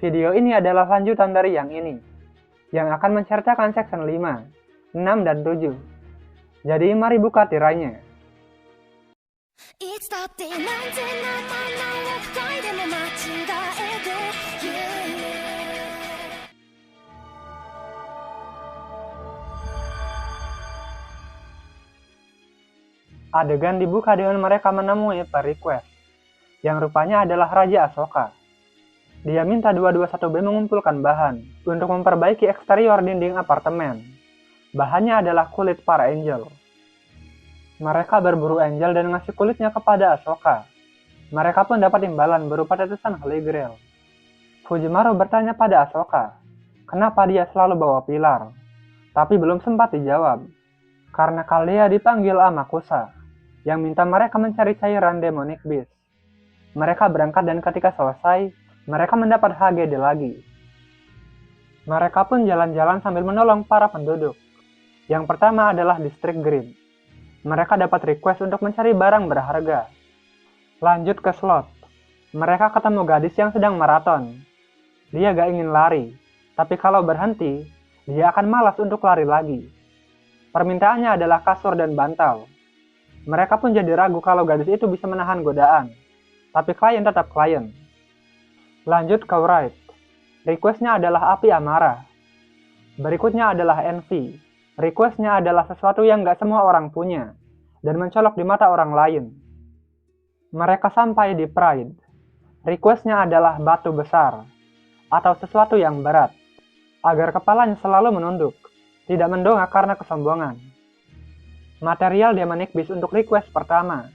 Video ini adalah lanjutan dari yang ini, yang akan menceritakan section 5, 6, dan 7. Jadi mari buka tirainya. Adegan dibuka dengan mereka menemui per-request, yang rupanya adalah Raja Asoka. Dia minta 221B mengumpulkan bahan untuk memperbaiki eksterior dinding apartemen. Bahannya adalah kulit para angel. Mereka berburu angel dan ngasih kulitnya kepada Asoka. Mereka pun dapat imbalan berupa tetesan Holy Grail. Fujimaru bertanya pada Asoka, kenapa dia selalu bawa pilar? Tapi belum sempat dijawab, karena Kaldea dipanggil Amakusa, yang minta mereka mencari cairan Demonic Beast. Mereka berangkat dan ketika selesai, mereka mendapat HGD lagi. Mereka pun jalan-jalan sambil menolong para penduduk. Yang pertama adalah District Green. Mereka dapat request untuk mencari barang berharga. Lanjut ke slot. Mereka ketemu gadis yang sedang maraton. Dia gak ingin lari, tapi kalau berhenti, dia akan malas untuk lari lagi. Permintaannya adalah kasur dan bantal. Mereka pun jadi ragu kalau gadis itu bisa menahan godaan. Tapi klien tetap klien. Lanjut ke Wright. Requestnya adalah api amarah. Berikutnya adalah envy. Requestnya adalah sesuatu yang gak semua orang punya, dan mencolok di mata orang lain. Mereka sampai di Pride. Requestnya adalah batu besar, atau sesuatu yang berat, agar kepalanya selalu menunduk, tidak mendongak karena kesombongan. Material Demonic Beast untuk request pertama.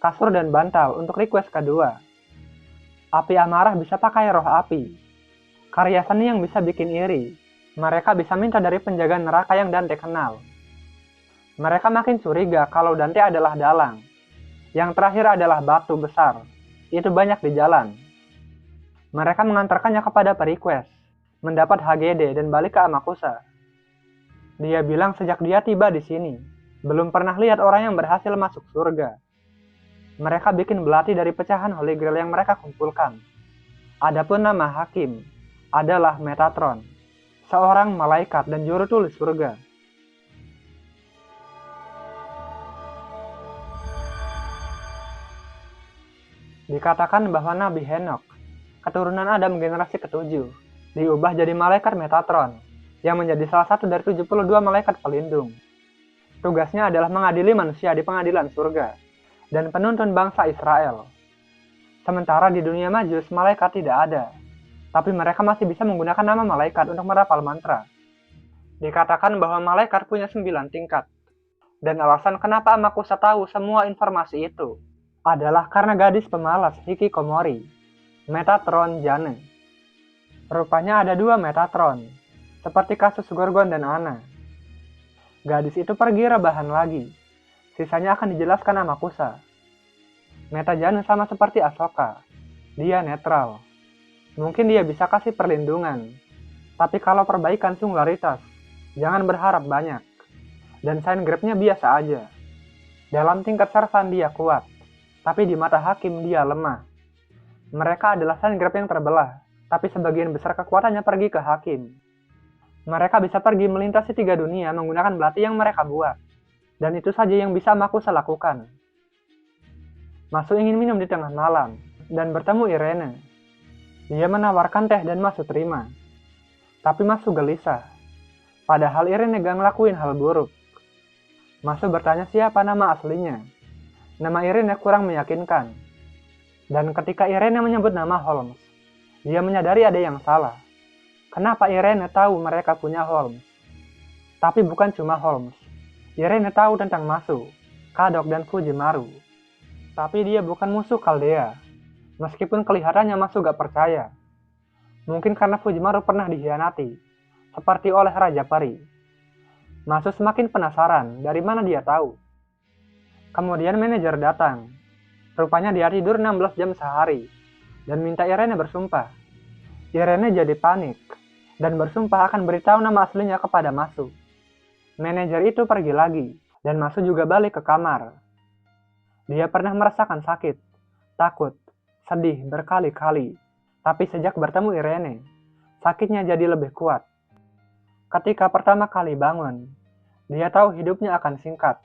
Kasur dan bantal untuk request kedua. Api amarah bisa pakai roh api. Karya seni yang bisa bikin iri. Mereka bisa minta dari penjaga neraka yang Dante kenal. Mereka makin curiga kalau Dante adalah dalang. Yang terakhir adalah batu besar. Itu banyak di jalan. Mereka mengantarkannya kepada per-request, mendapat HGD dan balik ke Amakusa. Dia bilang sejak dia tiba di sini, belum pernah lihat orang yang berhasil masuk surga. Mereka bikin belati dari pecahan Holy Grail yang mereka kumpulkan. Adapun nama Hakim adalah Metatron, seorang malaikat dan juru tulis surga. Dikatakan bahwa Nabi Henok, keturunan Adam generasi ke-7, diubah jadi malaikat Metatron, yang menjadi salah satu dari 72 malaikat pelindung. Tugasnya adalah mengadili manusia di pengadilan surga, dan penuntun bangsa Israel. Sementara di dunia Majus, malaikat tidak ada, tapi mereka masih bisa menggunakan nama malaikat untuk merapal mantra. Dikatakan bahwa malaikat punya 9 tingkat, dan alasan kenapa Amakusa tahu semua informasi itu adalah karena gadis pemalas Hikikomori, Metatron Jane. Rupanya ada 2 Metatron, seperti kasus Gorgon dan Ana. Gadis itu pergi rebahan lagi. Sisanya akan dijelaskan Amakusa. Meta Jane sama seperti Asoka. Dia netral. Mungkin dia bisa kasih perlindungan. Tapi kalau perbaikan singularitas, jangan berharap banyak. Dan sign grab-nya biasa aja. Dalam tingkat sersan dia kuat. Tapi di mata Hakim dia lemah. Mereka adalah sign grab yang terbelah. Tapi sebagian besar kekuatannya pergi ke Hakim. Mereka bisa pergi melintasi 3 dunia menggunakan belati yang mereka buat. Dan itu saja yang bisa Amakusa lakukan. Masu ingin minum di tengah malam, dan bertemu Irene. Dia menawarkan teh dan Masu terima. Tapi Masu gelisah. Padahal Irene gak ngelakuin hal buruk. Masu bertanya siapa nama aslinya. Nama Irene kurang meyakinkan. Dan ketika Irene menyebut nama Holmes, dia menyadari ada yang salah. Kenapa Irene tahu mereka punya Holmes? Tapi bukan cuma Holmes. Irene tahu tentang Masu, Kadok, dan Fujimaru. Tapi dia bukan musuh Kaldea. Meskipun kelihatannya Masu gak percaya. Mungkin karena Fujimaru pernah dikhianati, seperti oleh Raja Peri. Masu semakin penasaran dari mana dia tahu. Kemudian manajer datang. Rupanya dia tidur 16 jam sehari, dan minta Irene bersumpah. Irene jadi panik, dan bersumpah akan beritahu nama aslinya kepada Masu. Manajer itu pergi lagi, dan Masu juga balik ke kamar. Dia pernah merasakan sakit, takut, sedih berkali-kali, Tapi sejak bertemu Irene, sakitnya jadi lebih kuat. Ketika pertama kali bangun, dia tahu hidupnya akan singkat,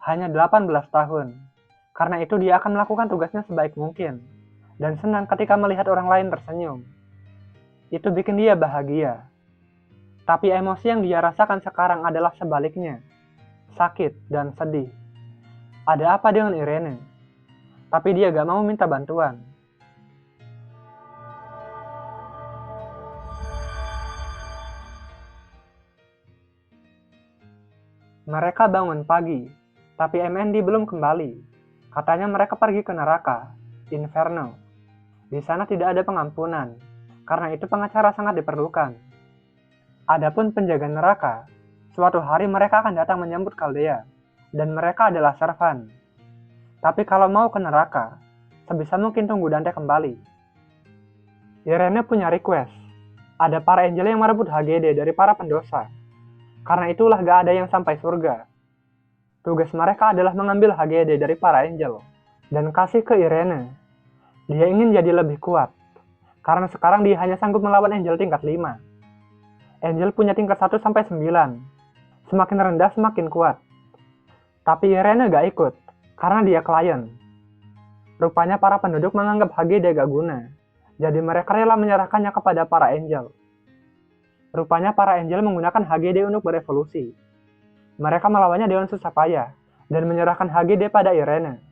hanya 18 tahun. Karena itu dia akan melakukan tugasnya sebaik mungkin, dan senang ketika melihat orang lain tersenyum. Itu bikin dia bahagia. Tapi emosi yang dia rasakan sekarang adalah sebaliknya, sakit dan sedih. Ada apa dengan Irene? Tapi dia gak mau minta bantuan. Mereka bangun pagi, tapi MND belum kembali. Katanya mereka pergi ke neraka, Inferno. Di sana tidak ada pengampunan, karena itu pengacara sangat diperlukan. Adapun penjaga neraka, suatu hari mereka akan datang menyambut Kaldea, dan mereka adalah servan. Tapi kalau mau ke neraka, sebisa mungkin tunggu Dante kembali. Irene punya request. Ada para angel yang merebut HGD dari para pendosa. Karena itulah gak ada yang sampai surga. Tugas mereka adalah mengambil HGD dari para angel dan kasih ke Irene. Dia ingin jadi lebih kuat, karena sekarang dia hanya sanggup melawan angel tingkat 5. Angel punya tingkat 1 sampai 9. Semakin rendah semakin kuat. Tapi Irene gak ikut, karena dia klien. Rupanya para penduduk menganggap HGD gak guna, jadi mereka rela menyerahkannya kepada para angel. Rupanya para angel menggunakan HGD untuk berevolusi. Mereka melawannya dengan susah payah, dan menyerahkan HGD pada Irene.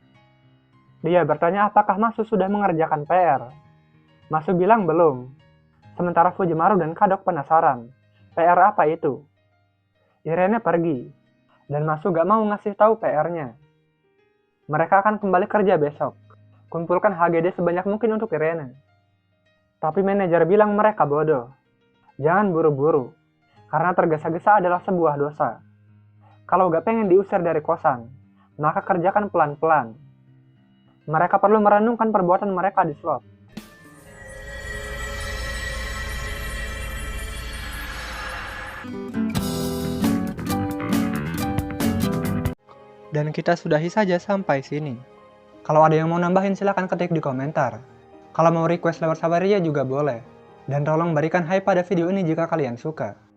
Dia bertanya apakah Masu sudah mengerjakan PR. Masu bilang belum. Sementara Fujimaru dan Kadok penasaran, PR apa itu? Irene pergi, dan Masu gak mau ngasih tahu PR-nya. Mereka akan kembali kerja besok. Kumpulkan HGD sebanyak mungkin untuk Irene. Tapi manajer bilang mereka bodoh. Jangan buru-buru, karena tergesa-gesa adalah sebuah dosa. Kalau gak pengen diusir dari kosan, maka kerjakan pelan-pelan. Mereka perlu merenungkan perbuatan mereka di slot. Dan kita sudahi saja sampai sini. Kalau ada yang mau nambahin silahkan ketik di komentar. Kalau mau request lewat Sabaria juga boleh. Dan tolong berikan hype pada video ini jika kalian suka.